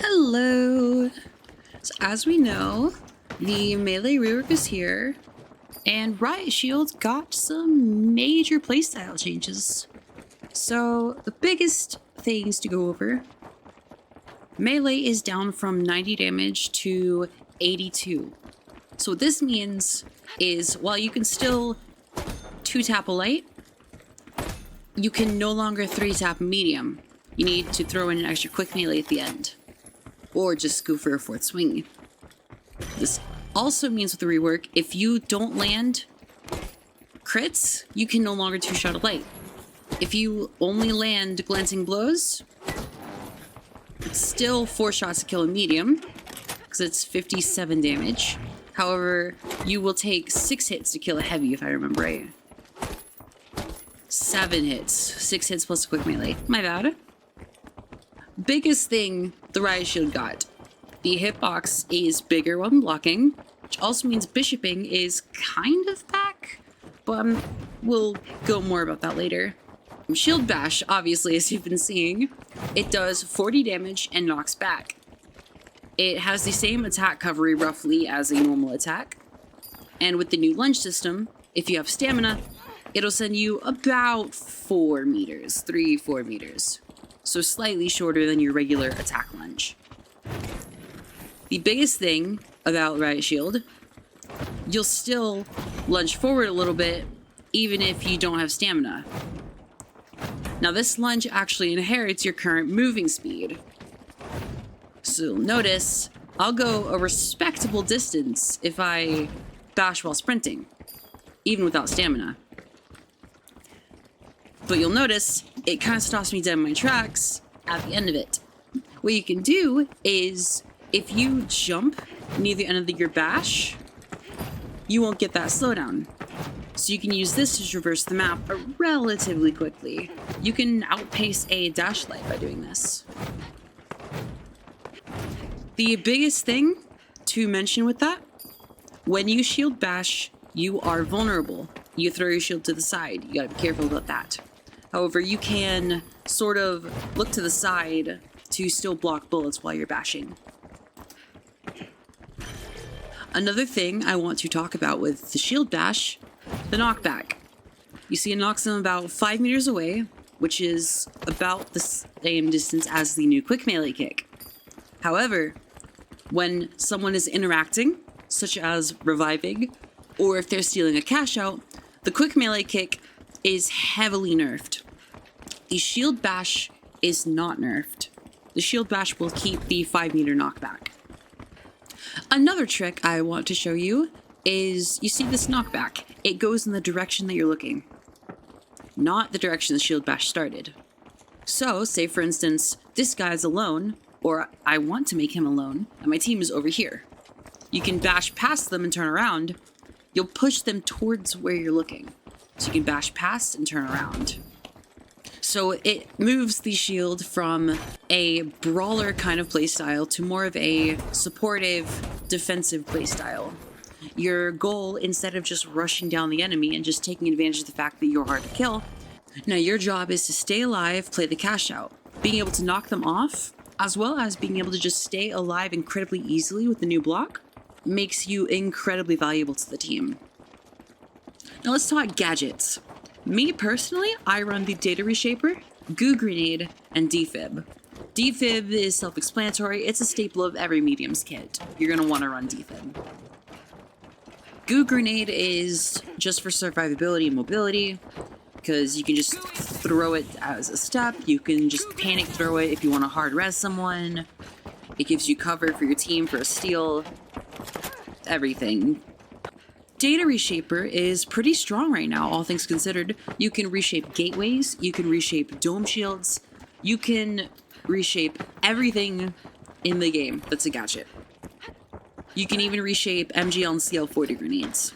Hello! So as we know, the melee rework is here, and Riot Shield got some major playstyle changes. So the biggest things to go over, melee is down from 90 damage to 82. So what this means is while you can still 2-tap a light, you can no longer 3-tap medium. You need to throw in an extra quick melee at the end. Or just go for a 4th swing. This also means with the rework, if you don't land crits, you can no longer 2-shot a light. If you only land glancing blows, it's still 4 shots to kill a medium, because it's 57 damage. However, you will take 6 hits to kill a heavy, if I remember right. 7 hits. 6 hits plus a quick melee. My bad. Biggest thing the Riot Shield got. The hitbox is bigger when blocking, which also means bishoping is kind of back, but we'll go more about that later. Shield Bash, obviously, as you've been seeing, it does 40 damage and knocks back. It has the same attack recovery roughly as a normal attack, and with the new lunge system, if you have stamina, it'll send you about 4 meters, 3-4 meters. So slightly shorter than your regular attack lunge. The biggest thing about Riot Shield, you'll still lunge forward a little bit, even if you don't have stamina. Now this lunge actually inherits your current moving speed. So notice, I'll go a respectable distance if I bash while sprinting, even without stamina. But you'll notice, it kind of stops me dead in my tracks at the end of it. What you can do is, if you jump near the end of your bash, you won't get that slowdown. So you can use this to traverse the map relatively quickly. You can outpace a dash light by doing this. The biggest thing to mention with that, when you shield bash, you are vulnerable. You throw your shield to the side. You gotta be careful about that. However, you can sort of look to the side to still block bullets while you're bashing. Another thing I want to talk about with the shield bash, the knockback. You see it knocks them about 5 meters away, which is about the same distance as the new quick melee kick. However, when someone is interacting, such as reviving, or if they're stealing a cash out, the quick melee kick is heavily nerfed. The shield bash is not nerfed. The shield bash will keep the 5-meter knockback. Another trick I want to show you is, you see this knockback. It goes in the direction that you're looking, not the direction the shield bash started. So, say for instance, this guy's alone, or I want to make him alone, and my team is over here. You can bash past them and turn around. You'll push them towards where you're looking. So you can bash past and turn around. So it moves the shield from a brawler kind of playstyle to more of a supportive, defensive playstyle. Your goal, instead of just rushing down the enemy and just taking advantage of the fact that you're hard to kill, now your job is to stay alive, play the cash out. Being able to knock them off, as well as being able to just stay alive incredibly easily with the new block, makes you incredibly valuable to the team. Now let's talk gadgets. Me personally, I run the Data Reshaper, Goo Grenade, and Defib. Defib is self-explanatory. It's a staple of every medium's kit. You're going to want to run Defib. Goo Grenade is just for survivability and mobility, because you can just throw it as a step. You can just panic throw it if you want to hard res someone. It gives you cover for your team for a steal. Everything. Data Reshaper is pretty strong right now, all things considered. You can reshape gateways, you can reshape dome shields, you can reshape everything in the game that's a gadget. You can even reshape MGL and CL40 grenades.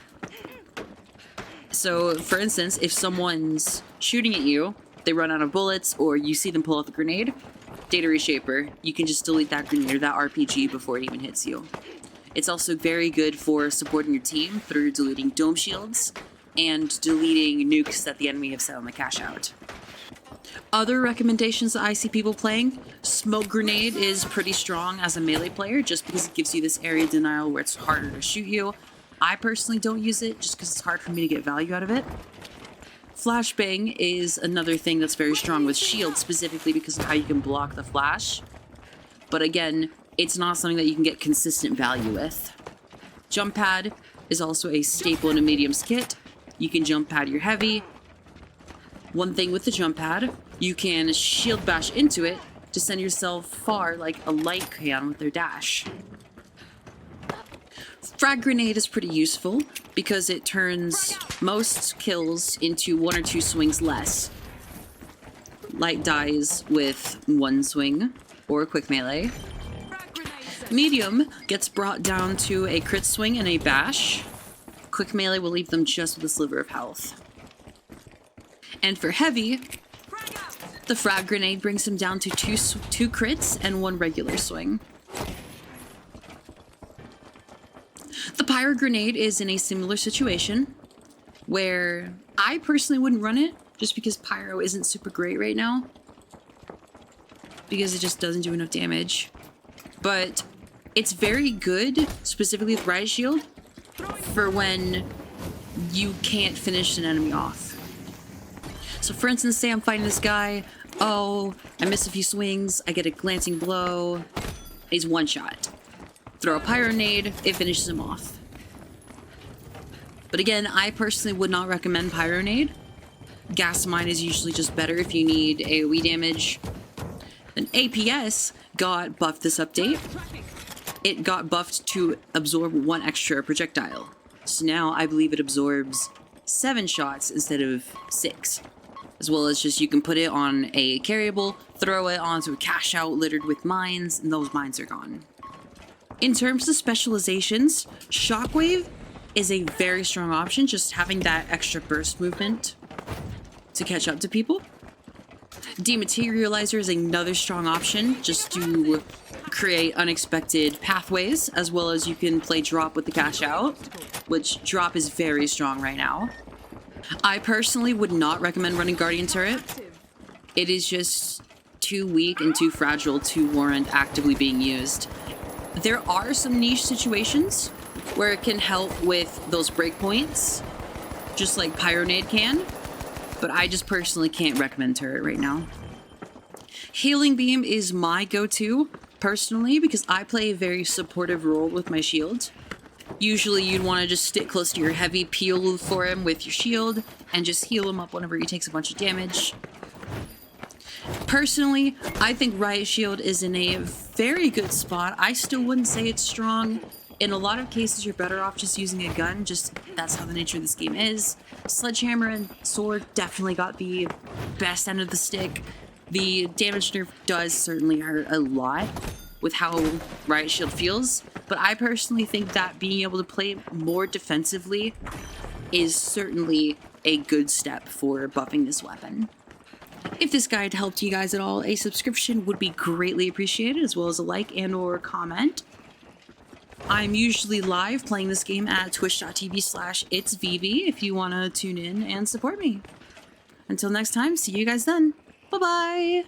So, for instance, if someone's shooting at you, they run out of bullets, or you see them pull out the grenade, Data Reshaper, you can just delete that grenade or that RPG before it even hits you. It's also very good for supporting your team through deleting dome shields and deleting nukes that the enemy have set on the cash out. Other recommendations that I see people playing, Smoke Grenade is pretty strong as a melee player just because it gives you this area denial where it's harder to shoot you. I personally don't use it just because it's hard for me to get value out of it. Flashbang is another thing that's very strong with shield, specifically because of how you can block the flash. But again, it's not something that you can get consistent value with. Jump pad is also a staple in a medium's kit. You can jump pad your heavy. One thing with the jump pad, you can shield bash into it to send yourself far like a light can with their dash. Frag grenade is pretty useful because it turns most kills into 1 or 2 swings less. Light dies with 1 swing or a quick melee. Medium gets brought down to a crit swing and a bash. Quick melee will leave them just with a sliver of health. And for heavy, the frag grenade brings them down to 2 crits and 1 regular swing. The pyro grenade is in a similar situation where I personally wouldn't run it just because pyro isn't super great right now because it just doesn't do enough damage. But it's very good, specifically with Riot Shield, for when you can't finish an enemy off. So for instance, say I'm fighting this guy, oh, I miss a few swings, I get a glancing blow, he's one shot. Throw a pyro nade, it finishes him off. But again, I personally would not recommend pyro nade. Gas mine is usually just better if you need AoE damage. Then APS got buffed this update. It got buffed to absorb 1 extra projectile. So now I believe it absorbs 7 shots instead of 6. As well as just you can put it on a carryable, throw it onto a cash out littered with mines, and those mines are gone. In terms of specializations, Shockwave is a very strong option, just having that extra burst movement to catch up to people. Dematerialiser is another strong option, just to create unexpected pathways, as well as you can play drop with the cash out, which drop is very strong right now. I personally would not recommend running Guardian Turret. It is just too weak and too fragile to warrant actively being used. There are some niche situations where it can help with those breakpoints, just like Pyronade can, but I just personally can't recommend Turret right now. Healing Beam is my go-to, personally, because I play a very supportive role with my shield. Usually you'd want to just stick close to your heavy, peel for him with your shield, and just heal him up whenever he takes a bunch of damage. Personally, I think Riot Shield is in a very good spot. I still wouldn't say it's strong. In a lot of cases, you're better off just using a gun, just that's how the nature of this game is. Sledgehammer and sword definitely got the best end of the stick. The damage nerf does certainly hurt a lot with how Riot Shield feels, but I personally think that being able to play more defensively is certainly a good step for buffing this weapon. If this guide helped you guys at all, a subscription would be greatly appreciated, as well as a like and or comment. I'm usually live playing this game at twitch.tv/itsvv if you want to tune in and support me. Until next time, see you guys then. Bye-bye!